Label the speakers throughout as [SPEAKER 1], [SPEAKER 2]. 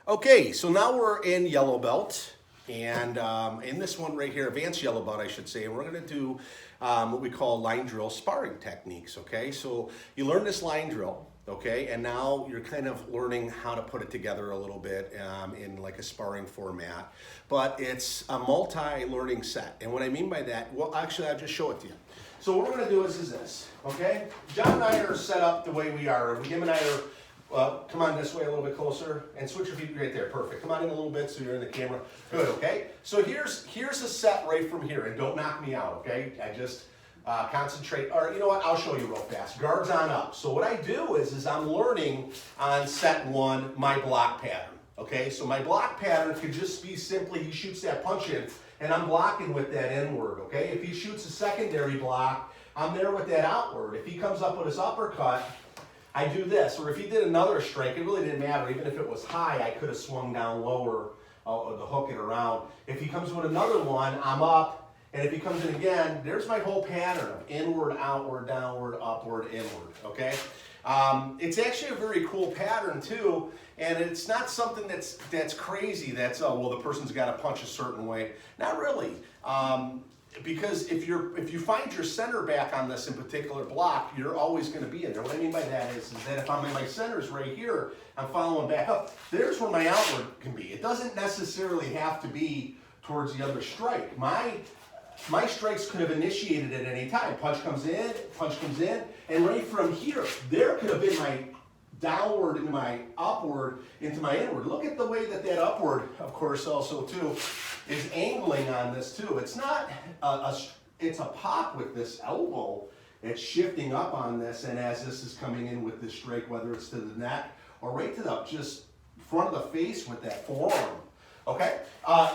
[SPEAKER 1] Okay, so now we're in yellow belt, and in this one right here, advanced yellow belt, I should say, and we're going to do what we call line drill sparring techniques, okay? So you learn this line drill, okay, and now you're kind of learning how to put it together a little bit in like a sparring format, but it's a multi-learning set, and what I mean by that, well, actually, I'll just show it to you. So what we're going to do is this, okay? John and I are set up the way we are. Him and I are come on this way a little bit closer and switch your feet right there. Perfect. Come on in a little bit so you're in the camera. Good, okay? So here's a set right from here, and don't knock me out, okay? I just concentrate. Or you know what? I'll show you real fast. Guards on up. So what I do is I'm learning on set one my block pattern, okay? So my block pattern could just be simply he shoots that punch in, and I'm blocking with that inward, okay? If he shoots a secondary block, I'm there with that outward. If he comes up with his uppercut, I do this, or if he did another strike, it really didn't matter. Even if it was high, I could have swung down lower to hook it around. If he comes with another one, I'm up, and if he comes in again, there's my whole pattern of inward, outward, downward, upward, inward, okay? It's actually a very cool pattern too, and it's not something that's crazy, that's, oh, well, the person's got to punch a certain way. Not really. Because if you find your center back on this in particular block, you're always going to be in there. What I mean by that is that if I'm in my centers right here, I'm following back up. There's where my outward can be. It doesn't necessarily have to be towards the other strike. My strikes could have initiated at any time. Punch comes in, and right from here, there could have been my downward into my upward into my inward. Look at the way that upward, of course, also too, is angling on this too. It's not it's a pop with this elbow. It's shifting up on this, and as this is coming in with this strike, whether it's to the neck or right to the just front of the face with that forearm. Okay,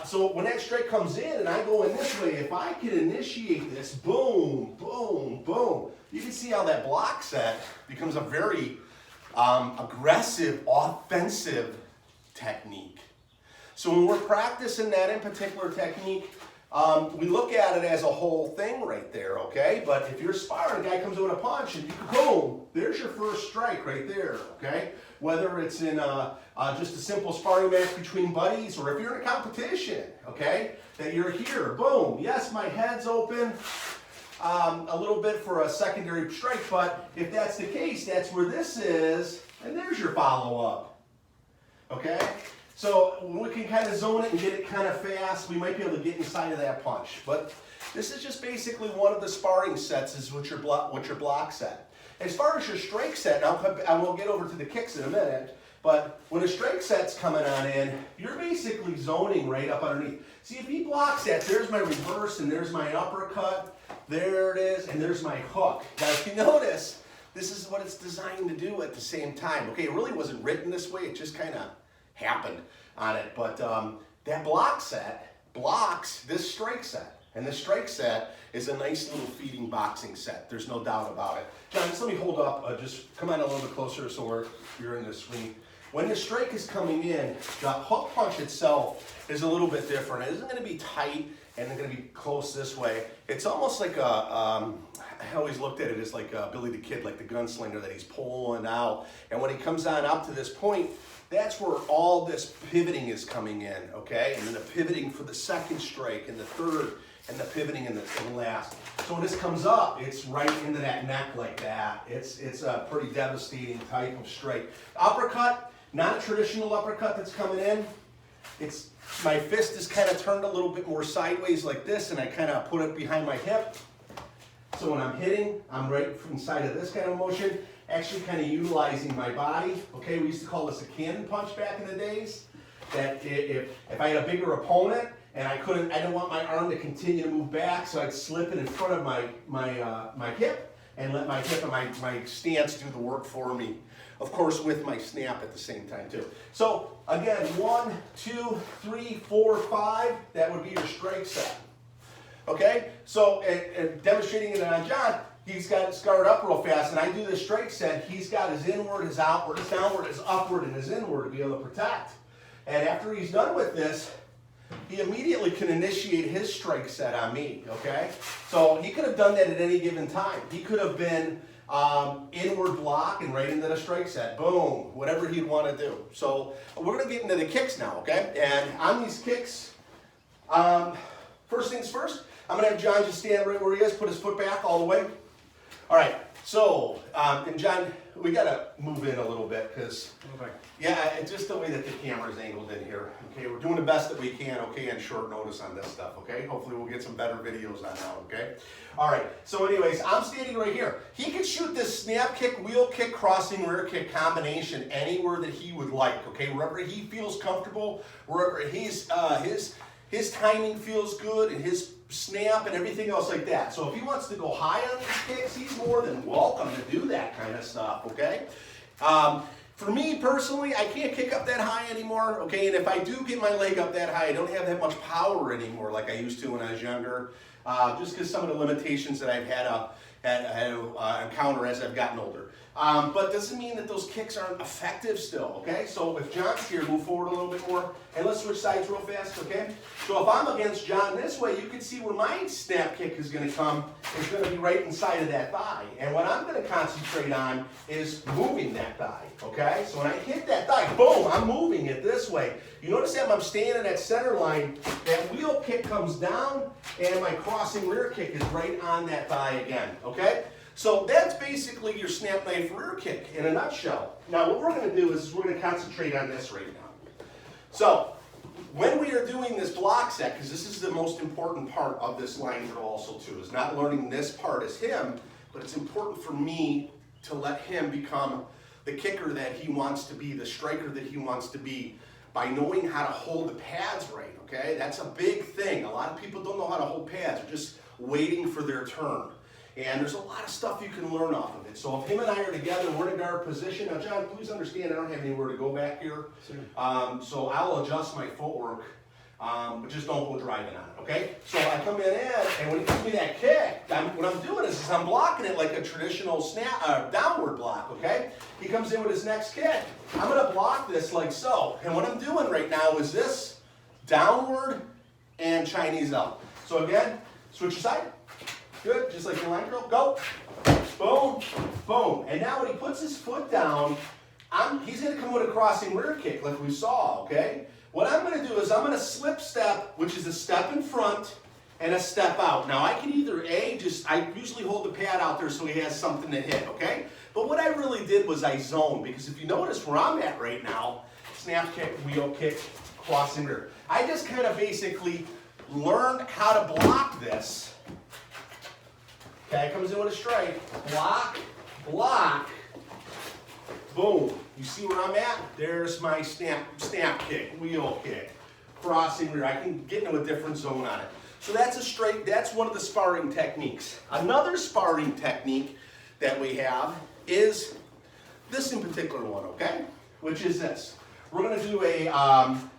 [SPEAKER 1] so when that strike comes in and I go in this way, if I can initiate this, boom, boom, boom, you can see how that block set becomes a very aggressive, offensive technique. So when we're practicing that in particular technique, we look at it as a whole thing right there, okay? But if you're sparring, a guy comes with a punch and you boom, there's your first strike right there, okay? Whether it's in just a simple sparring match between buddies, or if you're in a competition, okay? That you're here, boom, yes, my head's open, a little bit for a secondary strike, but if that's the case, that's where this is, and there's your follow-up, okay? So we can kind of zone it and get it kind of fast. We might be able to get inside of that punch, but this is just basically one of the sparring sets is what your block set. As far as your strike set, I will get over to the kicks in a minute, but when a strike set's coming on in, you're basically zoning right up underneath. See, if he blocks that, there's my reverse and there's my uppercut. There it is, and there's my hook. Now, if you notice, this is what it's designed to do at the same time. Okay, it really wasn't written this way. It just kind of happened on it. But that block set blocks this strike set. And this strike set is a nice little feeding boxing set. There's no doubt about it. John, just let me hold up. Just come on a little bit closer so you're in the screen. When the strike is coming in, the hook punch itself is a little bit different. It isn't going to be tight and it's going to be close this way. It's almost like I always looked at it as like Billy the Kid, like the gunslinger that he's pulling out. And when he comes on up to this point, that's where all this pivoting is coming in, okay? And then the pivoting for the second strike and the third, and the pivoting in the last. So when this comes up, it's right into that neck like that. It's a pretty devastating type of strike. Uppercut, not a traditional uppercut that's coming in. It's my fist is kind of turned a little bit more sideways like this, and I kind of put it behind my hip. So when I'm hitting, I'm right inside of this kind of motion, actually kind of utilizing my body. Okay, we used to call this a cannon punch back in the days. That if I had a bigger opponent and I didn't want my arm to continue to move back, so I'd slip it in front of my hip and let my hip and my stance do the work for me. Of course, with my snap at the same time too. So again, 1, 2, 3, 4, 5. That would be your strike set. Okay, so demonstrating it on John, he's got it scarred up real fast, and I do this strike set. He's got his inward, his outward, his downward, his upward, and his inward to be able to protect. And after he's done with this, he immediately can initiate his strike set on me, okay? So he could have done that at any given time. He could have been inward block and right into the strike set. Boom, whatever he'd want to do. So we're going to get into the kicks now, okay? And on these kicks, first things first, I'm going to have John just stand right where he is, put his foot back all the way. All right, so, and John, we got to move in a little bit because, yeah, it's just the way that the camera's angled in here. Okay, we're doing the best that we can, okay, on short notice on this stuff, okay? Hopefully we'll get some better videos on that, okay? All right, so anyways, I'm standing right here. He could shoot this snap kick, wheel kick, crossing rear kick combination anywhere that he would like, okay? Wherever he feels comfortable, wherever his timing feels good and his snap and everything else like that. So if he wants to go high on these kicks, he's more than welcome to do that kind of stuff, okay? For me personally, I can't kick up that high anymore, okay? And if I do get my leg up that high, I don't have that much power anymore like I used to when I was younger, just because some of the limitations that I've had to encounter as I've gotten older. But doesn't mean that those kicks aren't effective still, okay? So if John's here, move forward a little bit more, and let's switch sides real fast, okay? So if I'm against John this way, you can see where my snap kick is going to come. It's going to be right inside of that thigh. And what I'm going to concentrate on is moving that thigh, okay? So when I hit that thigh, boom, I'm moving it this way. You notice that when I'm staying in that center line, that wheel kick comes down, and my crossing rear kick is right on that thigh again, okay? So that's basically your snap knife rear kick in a nutshell. Now what we're going to do is we're going to concentrate on this right now. So when we are doing this block set, because this is the most important part of this line drill also too, is not learning this part as him, but it's important for me to let him become the kicker that he wants to be, the striker that he wants to be, by knowing how to hold the pads right, okay? That's a big thing. A lot of people don't know how to hold pads. They're just waiting for their turn. And there's a lot of stuff you can learn off of it. So if him and I are together, we're in a guard position. Now, John, please understand I don't have anywhere to go back here. So I'll adjust my footwork, but just don't go driving on it, okay? So I come in, and when he gives me that kick, what I'm doing is I'm blocking it like a traditional downward block, okay? He comes in with his next kick. I'm going to block this like so. And what I'm doing right now is this downward and Chinese up. So again, switch your side. Good, just like your line drill. Go. Boom, boom. And now when he puts his foot down, he's going to come with a crossing rear kick like we saw, okay? What I'm going to do is I'm going to slip step, which is a step in front and a step out. Now I can either I usually hold the pad out there so he has something to hit, okay? But what I really did was I zoned, because if you notice where I'm at right now, snap kick, wheel kick, crossing rear. I just kind of basically learned how to block this. Okay, comes in with a strike, block, block, boom. You see where I'm at? There's my snap kick, wheel kick, crossing rear. I can get into a different zone on it. So that's one of the sparring techniques. Another sparring technique that we have is this in particular one, okay? Which is this. We're gonna do a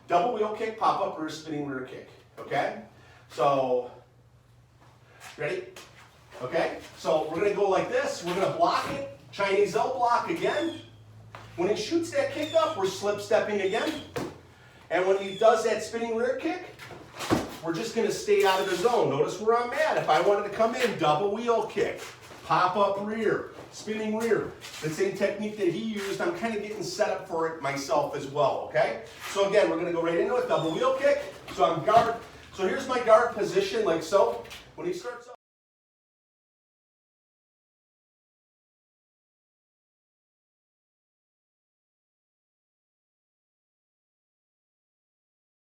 [SPEAKER 1] double wheel kick, pop up rear, spinning rear kick, okay? So, ready? Okay, so we're going to go like this. We're going to block it. Chinese L block again. When he shoots that kick up, we're slip stepping again. And when he does that spinning rear kick, we're just going to stay out of the zone. Notice where I'm at. If I wanted to come in, double wheel kick, pop up rear, spinning rear. The same technique that he used, I'm kind of getting set up for it myself as well, okay? So again, we're going to go right into it. Double wheel kick. So I'm guard. So here's my guard position like so. When he starts up.